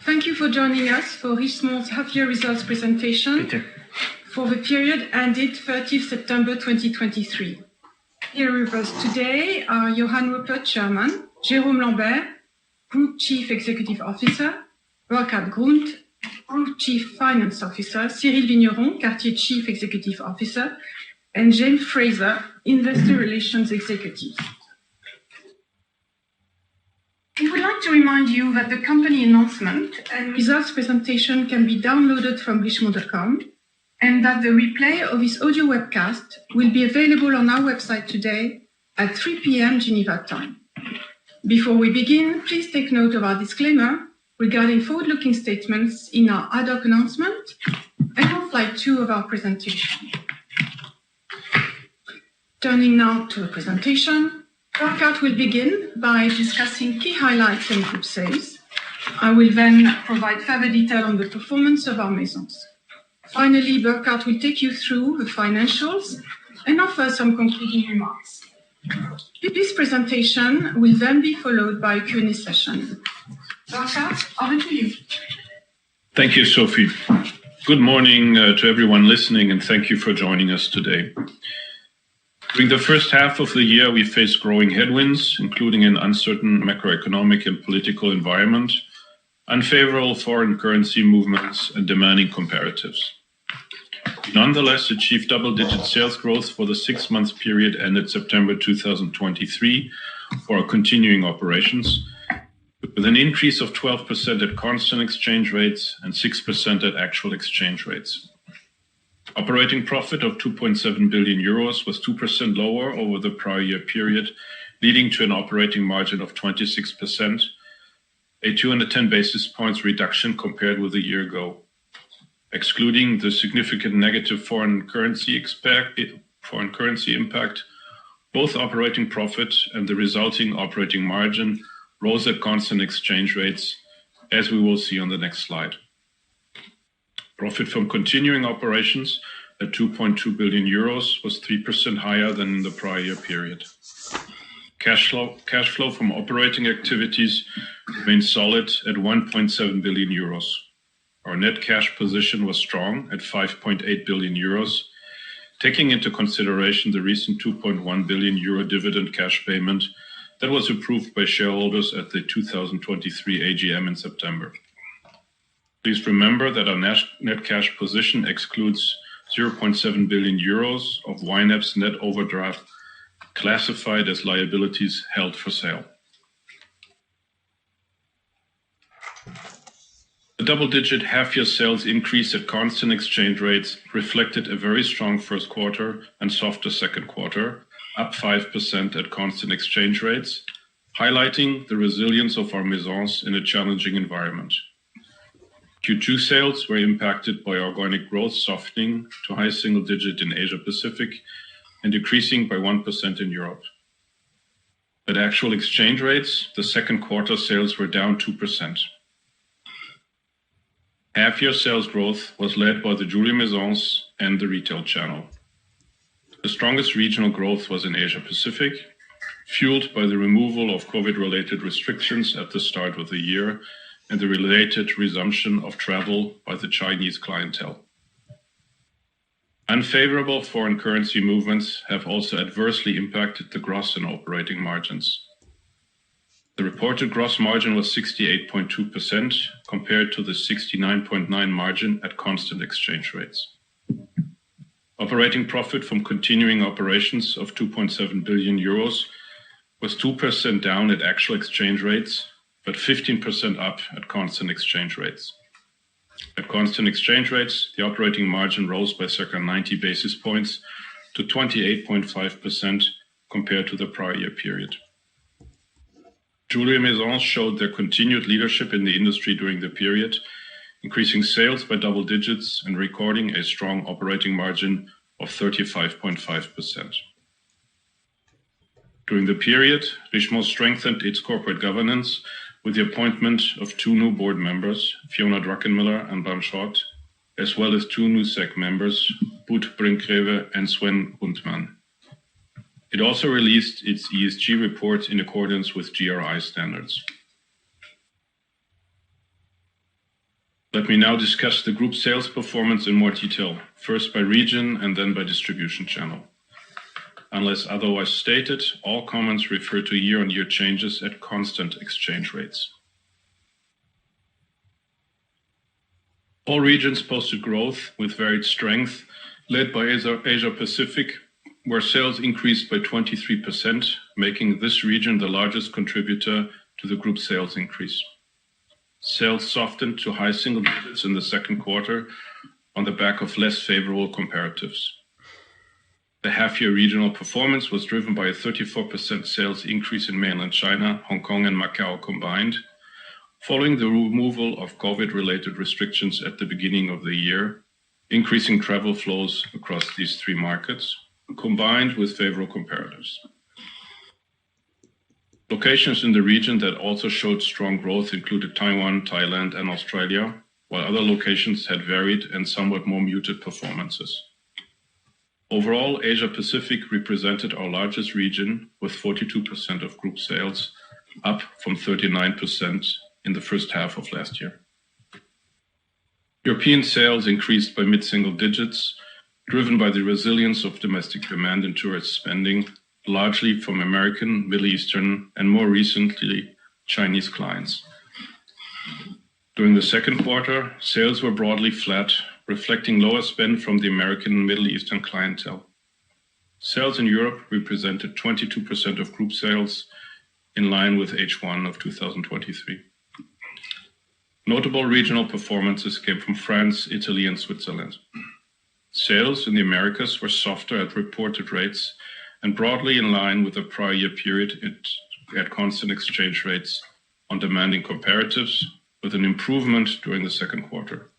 Thank you for joining us for Richemont's half-year results presentation for the period ended 30th September 2023. Here with us today are Johann Rupert, Chairman, Jérôme Lambert, Group Chief Executive Officer, Burkhard Grund, Group Chief Finance Officer, Cyril Vigneron, Cartier Chief Executive Officer, and James Fraser, Investor Relations Executive. We would like to remind you that the company announcement and results presentation can be downloaded from richemont.com and that the replay of this audio webcast will be available on our website today at 3 p.m. Geneva time. Before we begin, please take note of our disclaimer regarding forward-looking statements in our ad hoc announcement and on slide 2 of our presentation. Turning now to the presentation, Burkhard will begin by discussing key highlights and group sales. I will then provide further detail on the performance of our maisons. Finally, Burkhard will take you through the financials and offer some concluding remarks. This presentation will then be followed by a Q&A session. Burkhard, over to you. Thank you, Sophie. Good morning to everyone listening, and thank you for joining us today. During the first half of the year, we faced growing headwinds, including an uncertain macroeconomic and political environment, unfavorable foreign currency movements, and demanding comparatives. We nonetheless achieved double-digit sales growth for the 6-month period ended September 2023 for our continuing operations, with an increase of 12% at constant exchange rates and 6% at actual exchange rates. Operating profit of 2.7 billion euros was 2% lower over the prior year period, leading to an operating margin of 26%, a 210 basis points reduction compared with a year ago. Excluding the significant negative foreign currency impact, both operating profit and the resulting operating margin rose at constant exchange rates, as we will see on the next slide. Profit from continuing operations at 2.2 billion euros was 3% higher than in the prior year period. Cash flow from operating activities remained solid at 1.7 billion euros. Our net cash position was strong at 5.8 billion euros, taking into consideration the recent 2.1 billion euro dividend cash payment that was approved by shareholders at the 2023 AGM in September. Please remember that our net cash position excludes 0.7 billion euros of YNAP's net overdraft classified as liabilities held for sale. The double-digit half-year sales increase at constant exchange rates reflected a very strong first quarter and softer second quarter, up 5% at constant exchange rates, highlighting the resilience of our maisons in a challenging environment. Q2 sales were impacted by organic growth softening to high single-digit in Asia-Pacific and decreasing by 1% in Europe. At actual exchange rates, the second quarter sales were down 2%. Half-year sales growth was led by the jewelry maisons and the retail channel. The strongest regional growth was in Asia-Pacific, fueled by the removal of COVID-related restrictions at the start of the year and the related resumption of travel by the Chinese clientele. Unfavorable foreign currency movements have also adversely impacted the gross and operating margins. The reported gross margin was 68.2% compared to the 69.9% margin at constant exchange rates. Operating profit from continuing operations of 2.7 billion euros was 2% down at actual exchange rates, but 15% up at constant exchange rates. At constant exchange rates, the operating margin rose by circa 90 basis points to 28.5% compared to the prior year period. Jewelry maisons showed their continued leadership in the industry during the period, increasing sales by double digits and recording a strong operating margin of 35.5%. During the period, Richemont strengthened its corporate governance with the appointment of 2 new board members, Fiona Druckenmiller and Bram Schott, as well as 2 new SEC members, Boet Brinkgreve and Sven Grundmann. It also released its ESG report in accordance with GRI standards. Let me now discuss the group sales performance in more detail, first by region and then by distribution channel. Unless otherwise stated, all comments refer to year-on-year changes at constant exchange rates. All regions posted growth with varied strength, led by Asia Pacific, where sales increased by 23%, making this region the largest contributor to the group sales increase. Sales softened to high single digits in the second quarter on the back of less favorable comparatives. The half-year regional performance was driven by a 34% sales increase in Mainland China, Hong Kong and Macau combined, following the removal of COVID-related restrictions at the beginning of the year, increasing travel flows across these three markets, combined with favorable comparatives. Locations in the region that also showed strong growth included Taiwan, Thailand, and Australia, while other locations had varied and somewhat more muted performances. Overall, Asia Pacific represented our largest region with 42% of group sales, up from 39% in the first half of last year. European sales increased by mid-single digits, driven by the resilience of domestic demand and tourist spending, largely from American, Middle Eastern, and more recently, Chinese clients. During the second quarter, sales were broadly flat, reflecting lower spend from the American and Middle Eastern clientele. Sales in Europe represented 22% of group sales, in line with H1 of 2023. Notable regional performances came from France, Italy, and Switzerland. Sales in the Americas were softer at reported rates and broadly in line with the prior year period at constant exchange rates on demanding comparatives, with an improvement during the second quarter.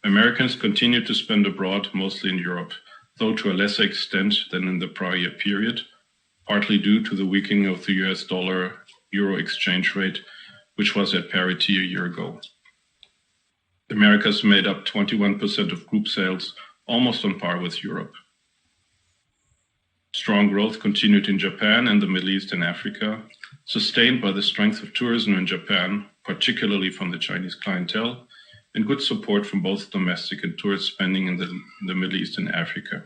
Americans continued to spend abroad, mostly in Europe, though to a lesser extent than in the prior year period, partly due to the weakening of the US dollar-euro exchange rate, which was at parity a year ago. The Americas made up 21% of group sales, almost on par with Europe. Strong growth continued in Japan and the Middle East and Africa, sustained by the strength of tourism in Japan, particularly from the Chinese clientele, and good support from both domestic and tourist spending in the Middle East and Africa.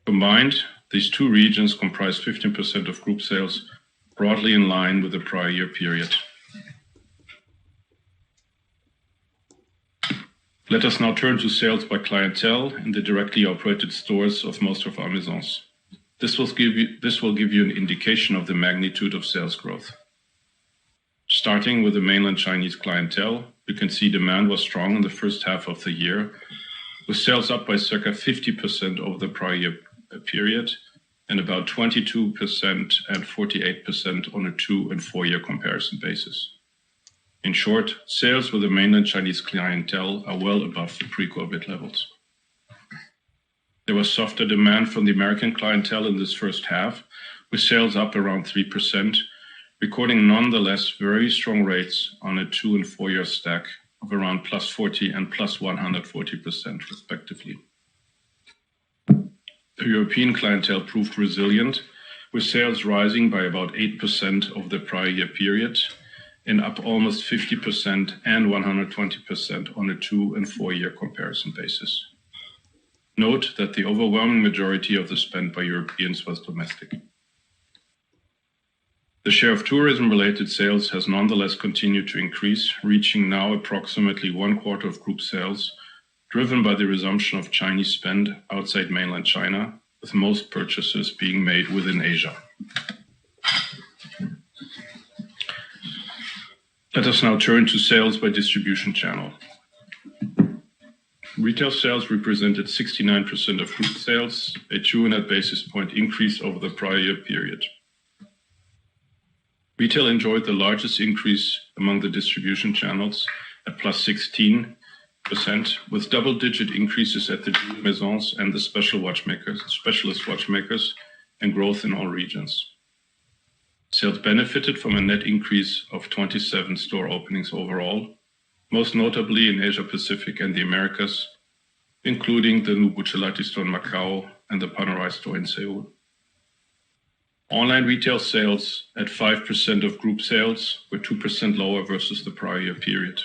Combined, these two regions comprise 15% of group sales, broadly in line with the prior year period. Let us now turn to sales by clientele in the directly operated stores of most of our maisons. This will give you an indication of the magnitude of sales growth. Starting with the mainland Chinese clientele, you can see demand was strong in the first half of the year, with sales up by circa 50% over the prior year period and about 22% and 48% on a 2- and 4-year comparison basis. In short, sales with the mainland Chinese clientele are well above the pre-COVID levels. There was softer demand from the American clientele in this first half, with sales up around 3%, recording nonetheless very strong rates on a 2- and 4-year stack of around +40% and +140% respectively. The European clientele proved resilient, with sales rising by about 8% over the prior year period and up almost 50% and 120% on a 2- and 4-year comparison basis. Note that the overwhelming majority of the spend by Europeans was domestic. The share of tourism-related sales has nonetheless continued to increase, reaching now approximately 1/4 of group sales, driven by the resumption of Chinese spend outside mainland China, with most purchases being made within Asia. Let us now turn to sales by distribution channel. Retail sales represented 69% of group sales, a 200 basis point increase over the prior year period. Retail enjoyed the largest increase among the distribution channels at +16%, with double-digit increases at the jewelry maisons and the specialist watchmakers, and growth in all regions. Sales benefited from a net increase of 27 store openings overall, most notably in Asia Pacific and the Americas, including the new Buccellati store in Macau and the Panerai store in Seoul. Online retail sales at 5% of group sales were 2% lower versus the prior year period.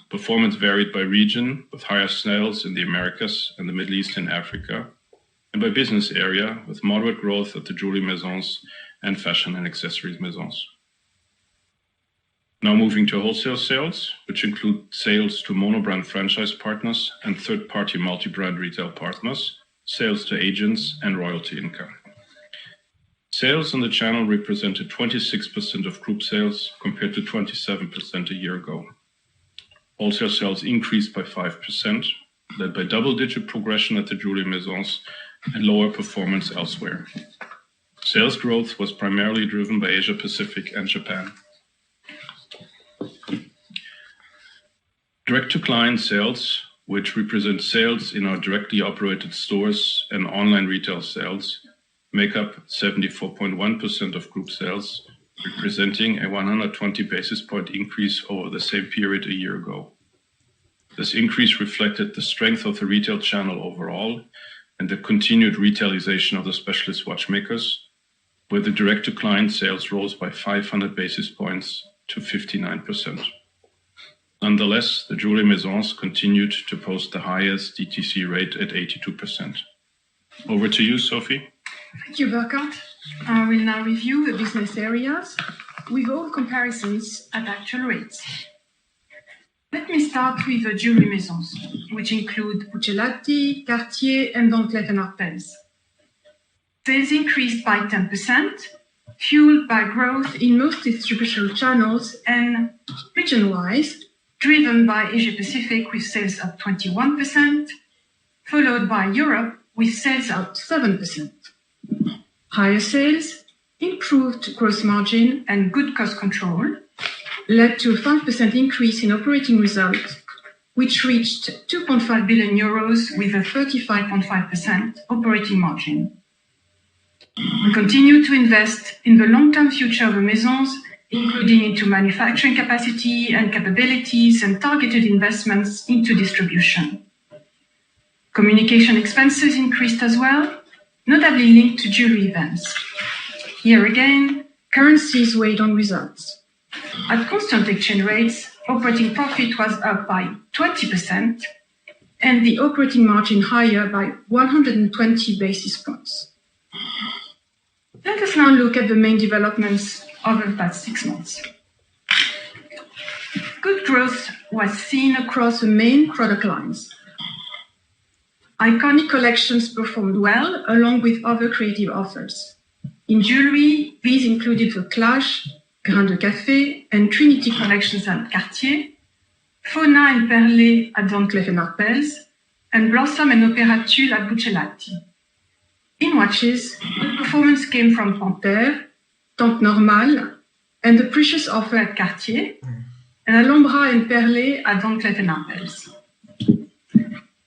Performance varied by region, with higher sales in the Americas and the Middle East and Africa, and by business area, with moderate growth at the jewelry maisons and fashion and accessories maisons. Now moving to wholesale sales, which include sales to monobrand franchise partners and third-party multi-brand retail partners, sales to agents, and royalty income. Sales in the channel represented 26% of group sales compared to 27% a year ago. Wholesale sales increased by 5%, led by double-digit progression at the jewelry maisons and lower performance elsewhere. Sales growth was primarily driven by Asia Pacific and Japan. Direct-to-client sales, which represent sales in our directly operated stores and online retail sales, make up 74.1% of group sales, representing a 120 basis point increase over the same period a year ago. This increase reflected the strength of the retail channel overall and the continued retailization of the specialist watchmakers, where the direct-to-client sales rose by 500 basis points to 59%. Nonetheless, the jewelry maisons continued to post the highest DTC rate at 82%. Over to you, Sophie. Thank you, Burkhart. I will now review the business areas with all comparisons at actual rates. Let me start with the jewelry maisons, which include Buccellati, Cartier, and Van Cleef & Arpels. Sales increased by 10%, fueled by growth in most distribution channels and region-wise, driven by Asia Pacific with sales up 21%, followed by Europe with sales up 7%. Higher sales, improved gross margin, and good cost control led to a 5% increase in operating results, which reached 2.5 billion euros with a 35.5% operating margin. We continue to invest in the long-term future of the maisons, including into manufacturing capacity and capabilities and targeted investments into distribution. Communication expenses increased as well, notably linked to jewelry events. Here again, currencies weighed on results. At constant exchange rates, operating profit was up by 20% and the operating margin higher by 120 basis points. Let us now look at the main developments over the past 6 months. Good growth was seen across the main product lines. Iconic collections performed well along with other creative offers. In jewelry, these included the Clash, Grain de Café, and Trinity collections at Cartier, Fauna and Perlé at Van Cleef & Arpels, and Blossom and Opera Tulle at Buccellati. In watches, the performance came from Panthère, Temps Normal, and the Precious offer at Cartier, and Alhambra and Perlé at Van Cleef & Arpels.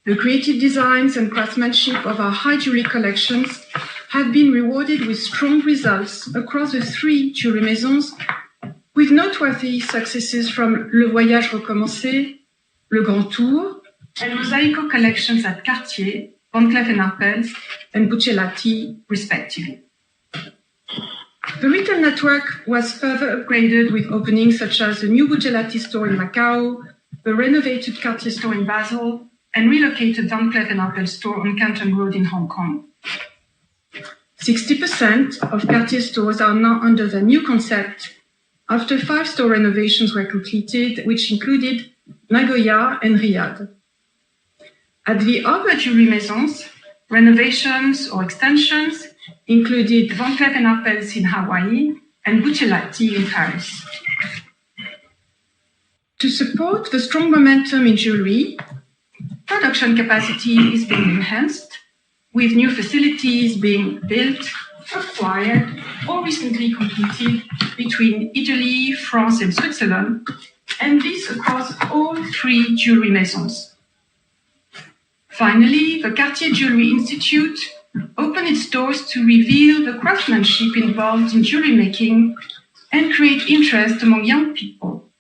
The creative designs and craftsmanship of our high jewelry collections have been rewarded with strong results across the 3 jewelry maisons, with noteworthy successes from Le Voyage Recommencé, Le Grand Tour, and Mosaico collections at Cartier, Van Cleef & Arpels, and Buccellati, respectively. The retail network was further upgraded with openings such as the new Buccellati store in Macau, the renovated Cartier store in Basel, and relocated Van Cleef & Arpels store on Canton Road in Hong Kong. 60% of Cartier stores are now under the new concept after 5 store renovations were completed, which included Nagoya and Riyadh. At the other jewelry maisons, renovations or extensions included Van Cleef & Arpels in Hawaii and Buccellati in Paris. To support the strong momentum in jewelry, production capacity is being enhanced, with new facilities being built, acquired, or recently completed between Italy, France, and Switzerland, and this across all 3 jewelry maisons. Finally, the Cartier Jewelry Institute opened its doors to reveal the craftsmanship involved in jewelry making and create interest among young people.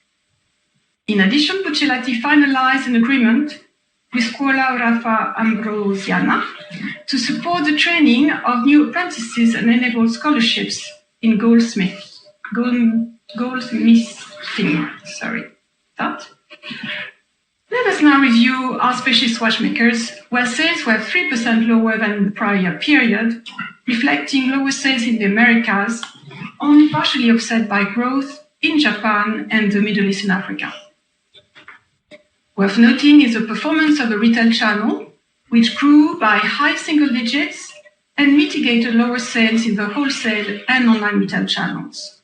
In addition, Buccellati finalized an agreement with Scuola Orafa Ambrosiana to support the training of new apprentices and enable scholarships in goldsmithing. Let us now review our specialist watchmakers, where sales were 3% lower than the prior year period, reflecting lower sales in the Americas, only partially offset by growth in Japan and the Middle East and Africa. Worth noting is the performance of the retail channel, which grew by high single digits and mitigated lower sales in the wholesale and online retail channels.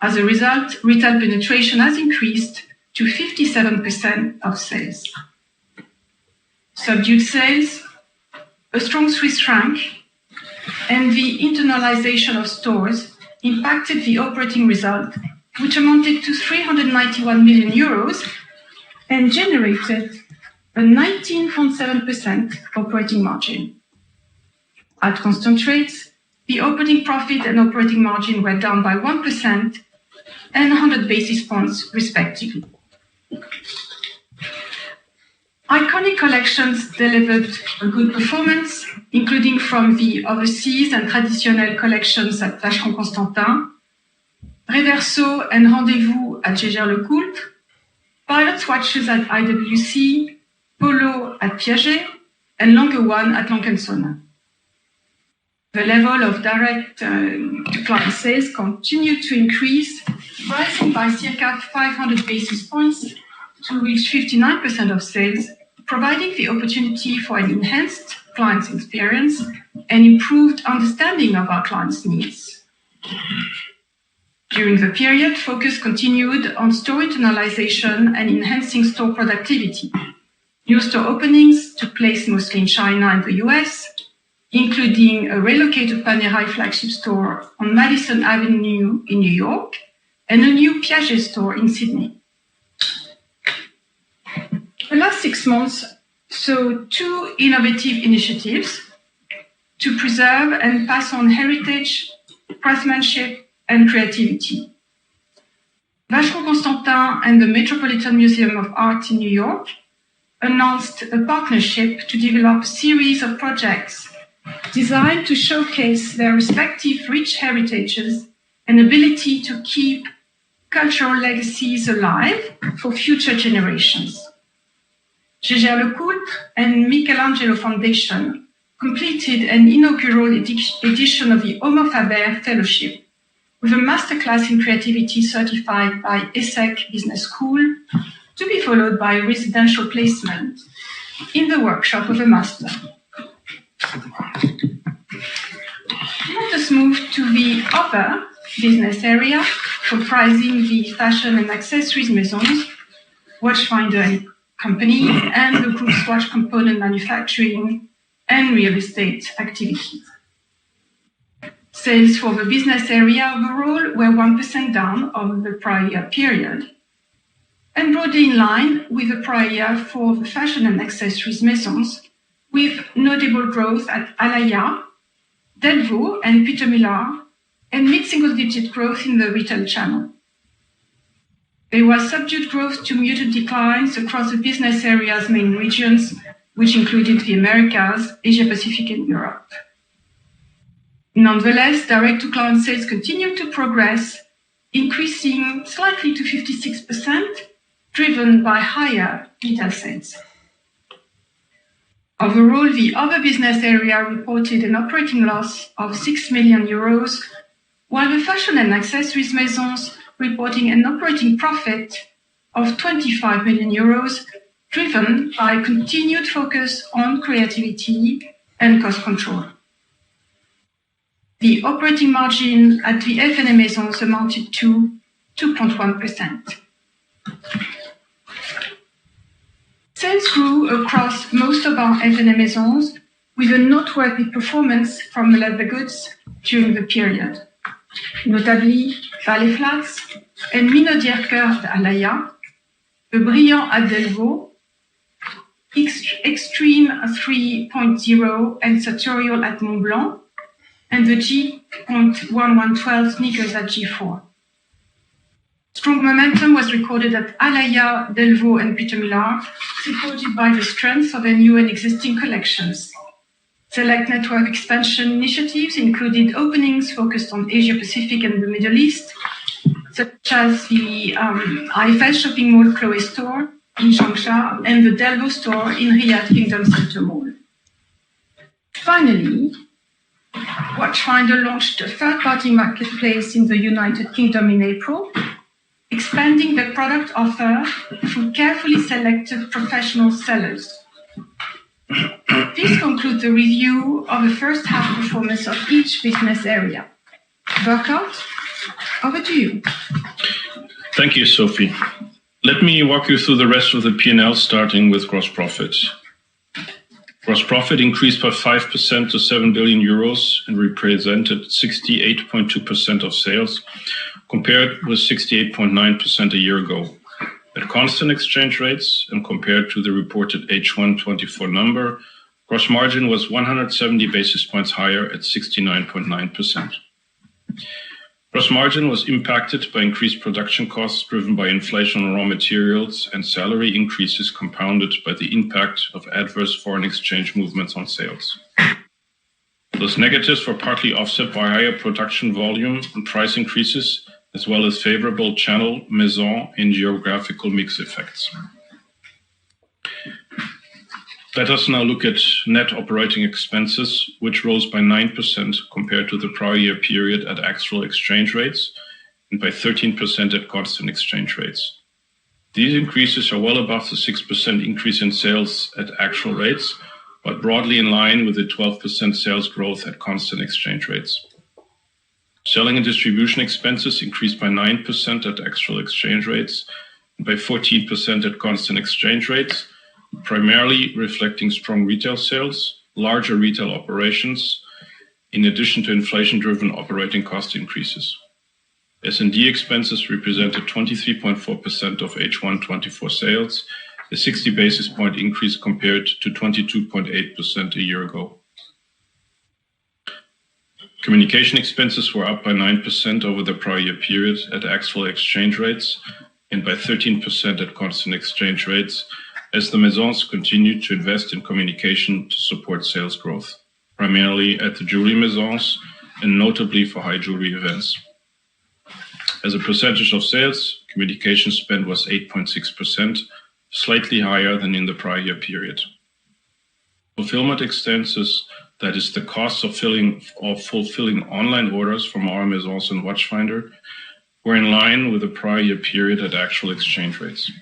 As a result, retail penetration has increased to 57% of sales. Subdued sales, a strong Swiss franc, and the internalization of stores impacted the operating result, which amounted to 391 million euros and generated a 19.7% operating margin. At constant rates, the operating profit and operating margin were down by 1% and 100 basis points, respectively. Iconic collections delivered a good performance, including from the overseas and traditional collections at Vacheron Constantin, Reverso and Rendezvous at Jaeger-LeCoultre, Pilot's watches at IWC, Polo at Piaget, and Lange 1 at Lange & Söhne. The level of direct-to-client sales continued to increase, rising by circa 500 basis points to reach 59% of sales, providing the opportunity for an enhanced client experience and improved understanding of our clients' needs. During the period, focus continued on store internalization and enhancing store productivity. New store openings took place mostly in China and the US, including a relocated Panerai flagship store on Madison Avenue in New York and a new Piaget store in Sydney. The last 6 months saw 2 innovative initiatives to preserve and pass on heritage, craftsmanship, and creativity. Vacheron Constantin and the Metropolitan Museum of Art in New York announced a partnership to develop a series of projects designed to showcase their respective rich heritages and ability to keep cultural legacies alive for future generations. Jaeger-LeCoultre and Michelangelo Foundation completed an inaugural edition of the Homo Faber Fellowship with a masterclass in creativity certified by ESSEC Business School, to be followed by a residential placement in the workshop of a master. Let us move to the other business area, comprising the fashion and accessories maisons, Watchfinder and Compagnie, and the group's watch component manufacturing and real estate activities. Sales for the business area overall were 1% down over the prior year period, and broadly in line with the prior year for the fashion and accessories maisons, with notable growth at Alabba, Delvaux, and Peter Millar, and mid-single-digit growth in the retail channel. There was subdued growth to muted declines across the business area's main regions, which included the Americas, Asia-Pacific, and Europe. Nonetheless, direct-to-client sales continued to progress, increasing slightly to 56%, driven by higher retail sales. Overall, the other business area reported an operating loss of 6 million euros, while the fashion and accessories maisons reporting an operating profit of 25 million euros, driven by continued focus on creativity and cost control. The operating margin at the F&A maisons amounted to 2.1%. Sales grew across most of our F&A maisons, with a noteworthy performance from leather goods during the period, notably Ballet Flats and Minaudière Coeur at Alabba, the Brillant at Delvaux, Extreme 3.0 and Sartorial at Montblanc, and the G.1112 sneakers at G4. Strong momentum was recorded at Alabba, Delvaux, and Peter Millar, supported by the strength of their new and existing collections. Select network expansion initiatives included openings focused on Asia-Pacific and the Middle East, such as the IFS shopping mall Chloé store in Changsha and the Delvaux store in Riyadh Kingdom Center Mall. Finally, Watchfinder launched a third-party marketplace in the United Kingdom in April, expanding the product offer through carefully selected professional sellers. This concludes the review of the first half performance of each business area. Burkhard, over to you. Thank you, Sophie. Let me walk you through the rest of the P&L, starting with gross profit. Gross profit increased by 5% to 7 billion euros and represented 68.2% of sales, compared with 68.9% a year ago. At constant exchange rates and compared to the reported H124 number, gross margin was 170 basis points higher at 69.9%. Gross margin was impacted by increased production costs driven by inflation on raw materials and salary increases compounded by the impact of adverse foreign exchange movements on sales. Those negatives were partly offset by higher production volume and price increases, as well as favorable channel, maison, and geographical mix effects. Let us now look at net operating expenses, which rose by 9% compared to the prior year period at actual exchange rates and by 13% at constant exchange rates. These increases are well above the 6% increase in sales at actual rates, but broadly in line with the 12% sales growth at constant exchange rates. Selling and distribution expenses increased by 9% at actual exchange rates and by 14% at constant exchange rates, primarily reflecting strong retail sales, larger retail operations, in addition to inflation-driven operating cost increases. S&D expenses represented 23.4% of H124 sales, a 60 basis point increase compared to 22.8% a year ago. Communication expenses were up by 9% over the prior year period at actual exchange rates and by 13% at constant exchange rates, as the Maisons continued to invest in communication to support sales growth, primarily at the jewelry Maisons and notably for high jewelry events. As a percentage of sales, communication spend was 8.6%, slightly higher than in the prior year period. Fulfillment expenses, that is the cost of fulfilling online orders from our Maisons and Watchfinder, were in line with the prior year period at actual exchange rates.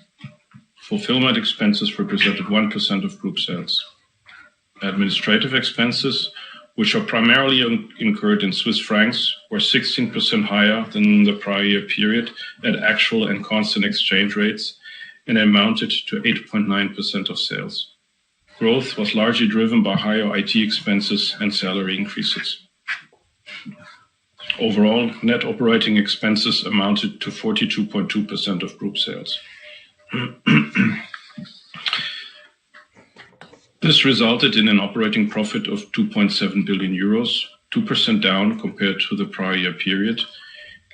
Fulfillment expenses represented 1% of group sales. Administrative expenses, which are primarily incurred in Swiss francs, were 16% higher than in the prior year period at actual and constant exchange rates and amounted to 8.9% of sales. Growth was largely driven by higher IT expenses and salary increases. Overall, net operating expenses amounted to 42.2% of group sales. This resulted in an operating profit of 2.7 billion euros, 2% down compared to the prior year period,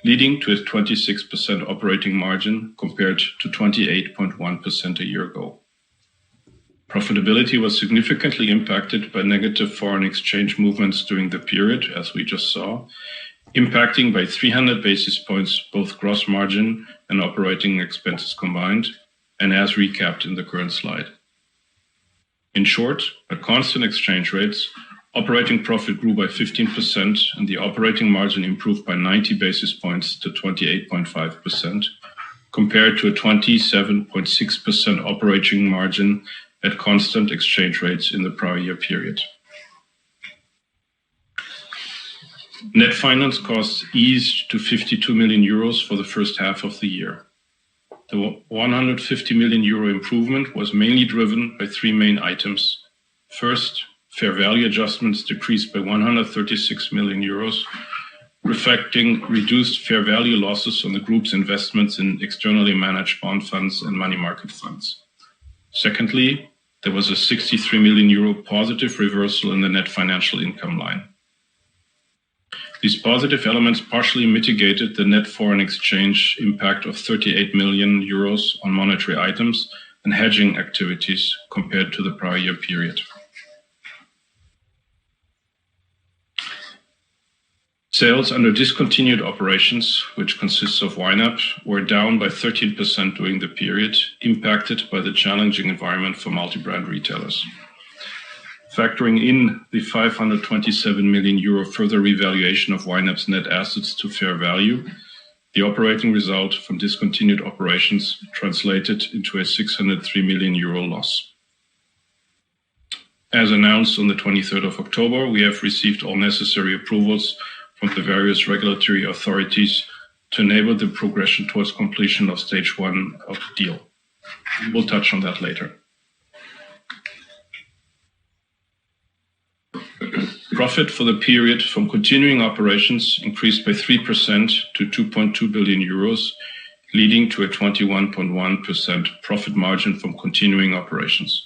leading to a 26% operating margin compared to 28.1% a year ago. Profitability was significantly impacted by negative foreign exchange movements during the period, as we just saw, impacting by 300 basis points both gross margin and operating expenses combined, and as recapped in the current slide. In short, at constant exchange rates, operating profit grew by 15% and the operating margin improved by 90 basis points to 28.5%, compared to a 27.6% operating margin at constant exchange rates in the prior year period. Net finance costs eased to 52 million euros for the first half of the year. The 150 million euro improvement was mainly driven by three main items. First, fair value adjustments decreased by 136 million euros, reflecting reduced fair value losses on the group's investments in externally managed bond funds and money market funds. Secondly, there was a 63 million euro positive reversal in the net financial income line. These positive elements partially mitigated the net foreign exchange impact of 38 million euros on monetary items and hedging activities compared to the prior year period. Sales under discontinued operations, which consists of YNAP, were down by 13% during the period, impacted by the challenging environment for multi-brand retailers. Factoring in the 527 million euro further revaluation of YNAP's net assets to fair value, the operating result from discontinued operations translated into a 603 million euro loss. As announced on the 23rd of October, we have received all necessary approvals from the various regulatory authorities to enable the progression towards completion of stage 1 of the deal. We will touch on that later. Profit for the period from continuing operations increased by 3% to 2.2 billion euros, leading to a 21.1% profit margin from continuing operations.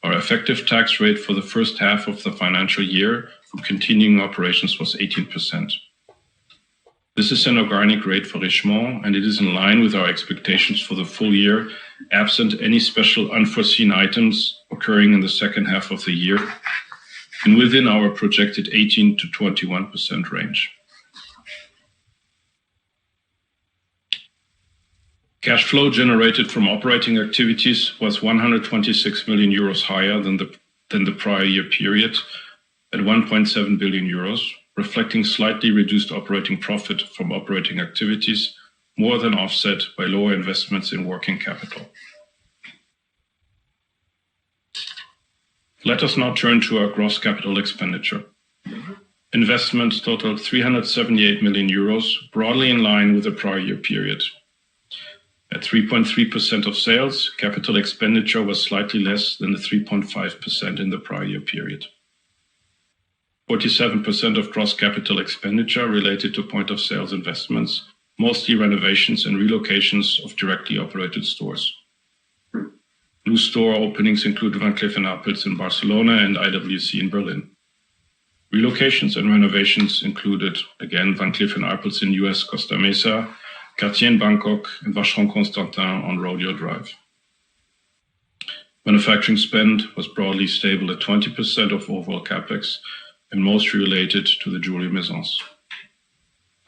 Our effective tax rate for the first half of the financial year from continuing operations was 18%. This is an organic rate for Richemont, and it is in line with our expectations for the full year, absent any special unforeseen items occurring in the second half of the year, and within our projected 18 to 21% range. Cash flow generated from operating activities was 126 million euros higher than the prior year period, at 1.7 billion euros, reflecting slightly reduced operating profit from operating activities, more than offset by lower investments in working capital. Let us now turn to our gross capital expenditure. Investments totaled 378 million euros, broadly in line with the prior year period. At 3.3% of sales, capital expenditure was slightly less than the 3.5% in the prior year period. 47% of gross capital expenditure related to point-of-sales investments, mostly renovations and relocations of directly operated stores. New store openings include Van Cleef & Arpels in Barcelona and IWC in Berlin. Relocations and renovations included, again, Van Cleef & Arpels in US Costa Mesa, Cartier in Bangkok, and Vacheron Constantin on Rodeo Drive. Manufacturing spend was broadly stable at 20% of overall capex and mostly related to the jewelry maisons.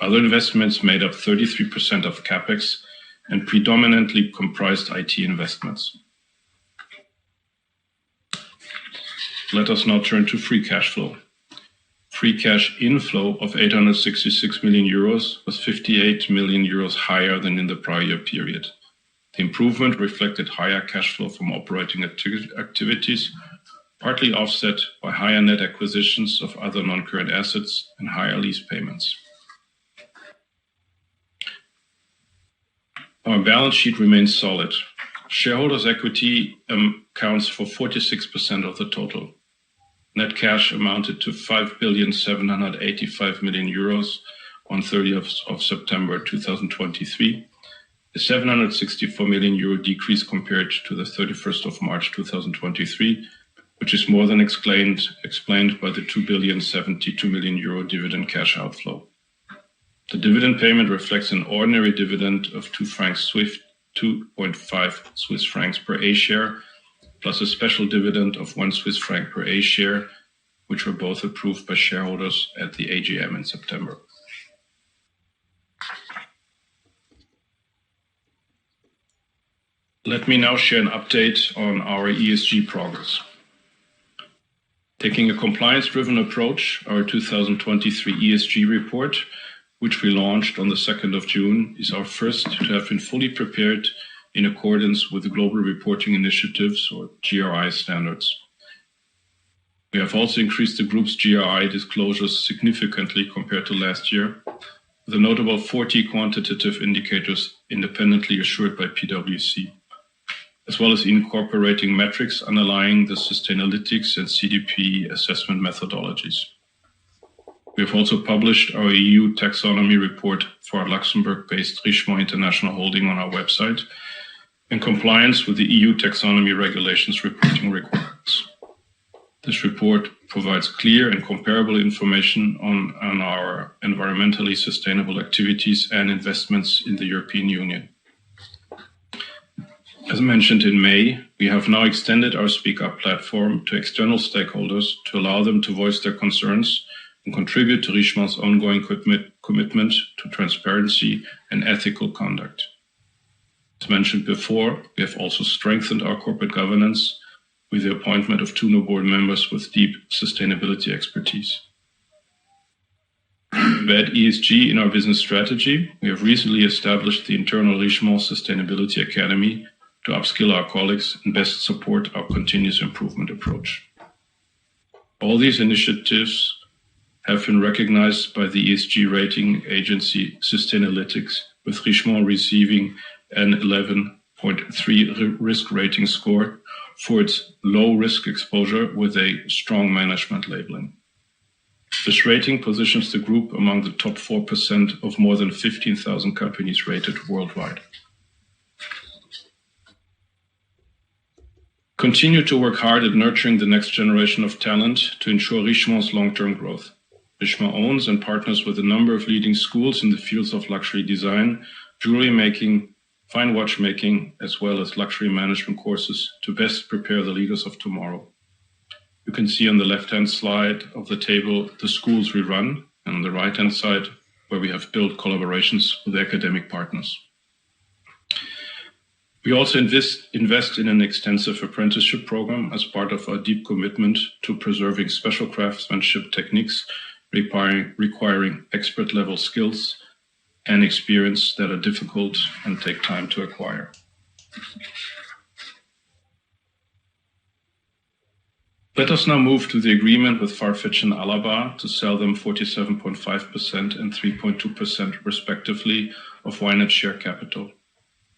Other investments made up 33% of capex and predominantly comprised IT investments. Let us now turn to free cash flow. Free cash inflow of 866 million euros was 58 million euros higher than in the prior year period. The improvement reflected higher cash flow from operating activities, partly offset by higher net acquisitions of other non-current assets and higher lease payments. Our balance sheet remains solid. Shareholders' equity accounts for 46% of the total. Net cash amounted to 5,785 million euros on 30th of September 2023, a 764 million euro decrease compared to the 31st of March 2023, which is more than explained by the 2,072 million euro dividend cash outflow. The dividend payment reflects an ordinary dividend of 2.5 Swiss francs per A share, plus a special dividend of 1 Swiss franc per A share, which were both approved by shareholders at the AGM in September. Let me now share an update on our ESG progress. Taking a compliance-driven approach, our 2023 ESG report, which we launched on the 2nd of June, is our first to have been fully prepared in accordance with the Global Reporting Initiatives, or GRI, standards. We have also increased the group's GRI disclosures significantly compared to last year, with a notable 40 quantitative indicators independently assured by PwC, as well as incorporating metrics underlying the Sustainalytics and CDP assessment methodologies. We have also published our EU taxonomy report for our Luxembourg-based Richemont International holding on our website, in compliance with the EU taxonomy regulations reporting requirements. This report provides clear and comparable information on our environmentally sustainable activities and investments in the European Union. As mentioned in May, we have now extended our Speak Up platform to external stakeholders to allow them to voice their concerns and contribute to Richemont's ongoing commitment to transparency and ethical conduct. As mentioned before, we have also strengthened our corporate governance with the appointment of 2 new board members with deep sustainability expertise. To embed ESG in our business strategy, we have recently established the internal Richemont Sustainability Academy to upskill our colleagues and best support our continuous improvement approach. All these initiatives have been recognized by the ESG rating agency Sustainalytics, with Richemont receiving an 11.3 risk rating score for its low risk exposure with a strong management labeling. This rating positions the group among the top 4% of more than 15,000 companies rated worldwide. Continue to work hard at nurturing the next generation of talent to ensure Richemont's long-term growth. Richemont owns and partners with a number of leading schools in the fields of luxury design, jewelry making, fine watchmaking, as well as luxury management courses to best prepare the leaders of tomorrow. You can see on the left-hand side of the table the schools we run, and on the right-hand side where we have built collaborations with academic partners. We also invest in an extensive apprenticeship program as part of our deep commitment to preserving special craftsmanship techniques requiring expert-level skills and experience that are difficult and take time to acquire. Let us now move to the agreement with Farfetch and Alabba to sell them 47.5% and 3.2% respectively of YNAP share capital,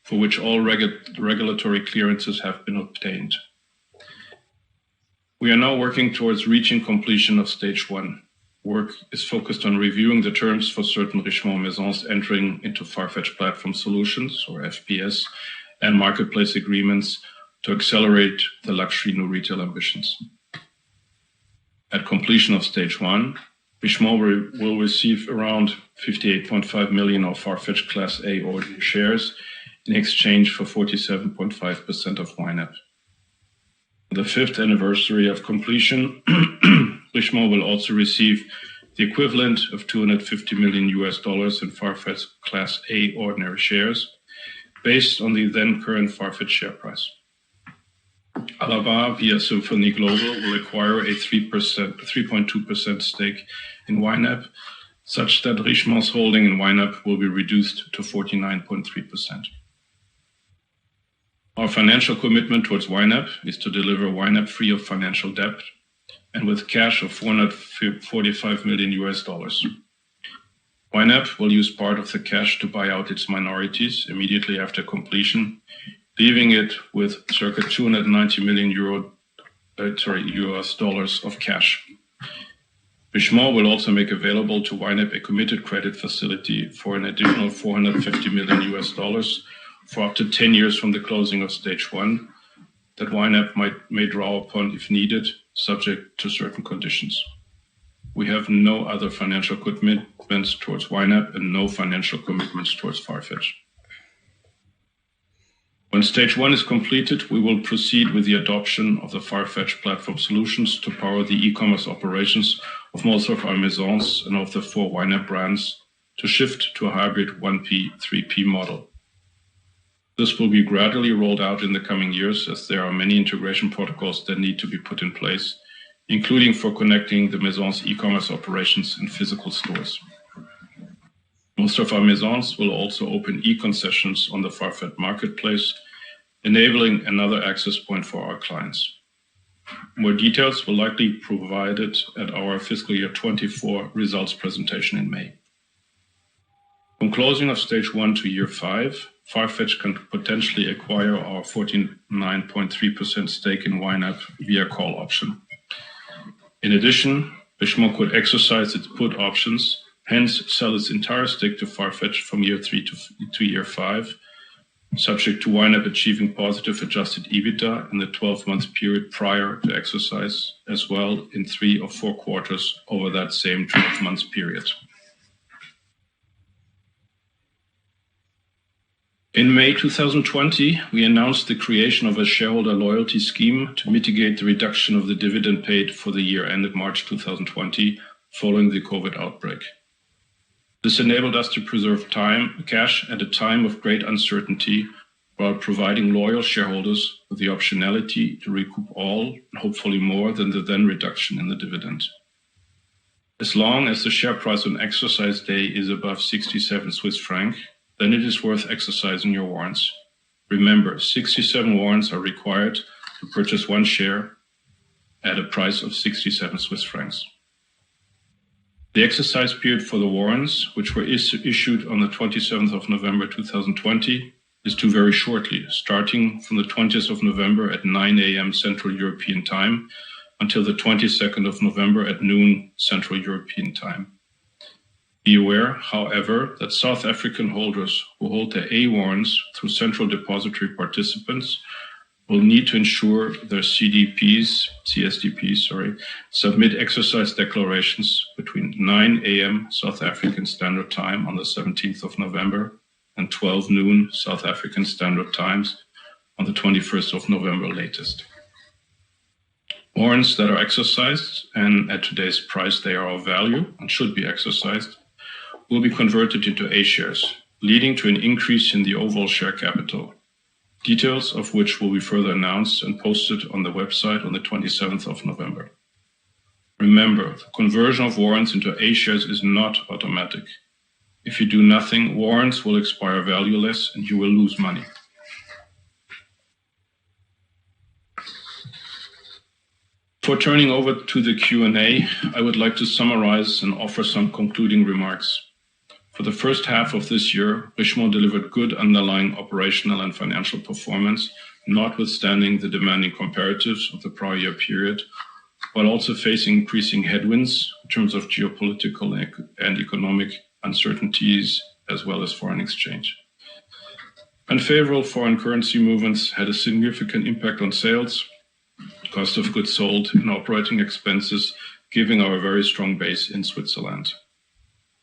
for which all regulatory clearances have been obtained. We are now working towards reaching completion of stage 1. Work is focused on reviewing the terms for certain Richemont maisons entering into Farfetch Platform Solutions, or FPS, and marketplace agreements to accelerate the luxury new retail ambitions. At completion of stage 1, Richemont will receive around 58.5 million of Farfetch Class A ordinary shares in exchange for 47.5% of YNAP. On the 5th anniversary of completion, Richemont will also receive the equivalent of $250 million in Farfetch Class A ordinary shares, based on the then current Farfetch share price. Alabba, via Symphony Global, will acquire a 3.2% stake in YNAP, such that Richemont's holding in YNAP will be reduced to 49.3%. Our financial commitment towards YNAP is to deliver YNAP free of financial debt and with cash of $445 million. YNAP will use part of the cash to buy out its minorities immediately after completion, leaving it with circa 290 million US dollars of cash. Richemont will also make available to YNAP a committed credit facility for an additional 450 million US dollars for up to 10 years from the closing of stage 1 that YNAP may draw upon if needed, subject to certain conditions. We have no other financial commitments towards YNAP and no financial commitments towards Farfetch. When stage 1 is completed, we will proceed with the adoption of the Farfetch Platform Solutions to power the e-commerce operations of most of our maisons and of the 4 YNAP brands to shift to a hybrid 1P, 3P model. This will be gradually rolled out in the coming years, as there are many integration protocols that need to be put in place, including for connecting the maison's e-commerce operations in physical stores. Most of our maisons will also open e-concessions on the Farfetch marketplace, enabling another access point for our clients. More details will likely be provided at our fiscal year 24 results presentation in May. From closing of stage 1 to year 5, Farfetch can potentially acquire our 49.3% stake in YNAP via call option. In addition, Richemont could exercise its put options, hence sell its entire stake to Farfetch from year 3 to year 5, subject to YNAP achieving positive adjusted EBITDA in the 12-month period prior to exercise, as well in 3 or 4 quarters over that same 12-month period. In May 2020, we announced the creation of a shareholder loyalty scheme to mitigate the reduction of the dividend paid for the year ended March 2020 following the COVID outbreak. This enabled us to preserve cash at a time of great uncertainty, while providing loyal shareholders with the optionality to recoup all, and hopefully more than the then reduction in the dividend. As long as the share price on exercise day is above 67 Swiss franc, then it is worth exercising your warrants. Remember, 67 warrants are required to purchase one share at a price of 67 Swiss francs. The exercise period for the warrants, which were issued on the 27th of November 2020, is to very shortly, starting from the 20th of November at 9 a.m. Central European Time until the 22nd of November at noon Central European Time. Be aware, however, that South African holders who hold their A warrants through central depository participants will need to ensure their CSDPs, submit exercise declarations between 9 a.m. South African Standard Time on the 17th of November and 12 noon South African Standard Times on the 21st of November latest. Warrants that are exercised, and at today's price they are of value and should be exercised, will be converted into A shares, leading to an increase in the overall share capital, details of which will be further announced and posted on the website on the 27th of November. Remember, the conversion of warrants into A shares is not automatic. If you do nothing, warrants will expire valueless and you will lose money. Before turning over to the Q&A, I would like to summarize and offer some concluding remarks. For the first half of this year, Richemont delivered good underlying operational and financial performance, notwithstanding the demanding comparatives of the prior year period, while also facing increasing headwinds in terms of geopolitical and economic uncertainties, as well as foreign exchange. Unfavorable foreign currency movements had a significant impact on sales, cost of goods sold, and operating expenses, giving our very strong base in Switzerland.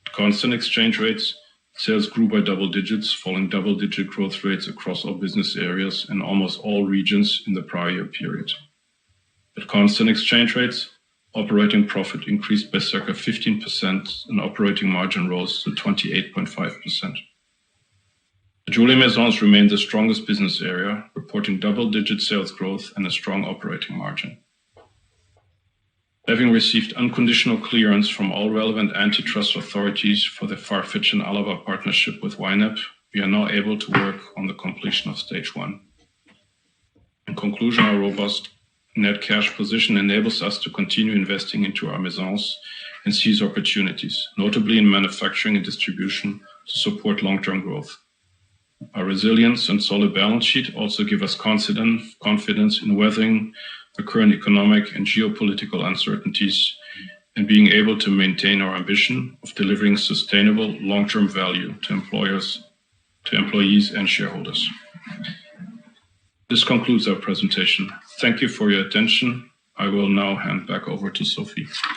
At constant exchange rates, sales grew by double digits, following double-digit growth rates across all business areas and almost all regions in the prior year period. At constant exchange rates, operating profit increased by circa 15% and operating margin rose to 28.5%. The Jewelry Maisons remained the strongest business area, reporting double-digit sales growth and a strong operating margin. Having received unconditional clearance from all relevant antitrust authorities for the Farfetch and Alabba partnership with YNAP, we are now able to work on the completion of stage 1. In conclusion, our robust net cash position enables us to continue investing into our Maisons and seize opportunities, notably in manufacturing and distribution, to support long-term growth. Our resilience and solid balance sheet also give us confidence in weathering the current economic and geopolitical uncertainties and being able to maintain our ambition of delivering sustainable long-term value to employees and shareholders. This concludes our presentation. Thank you for your attention. I will now hand back over to Sophie.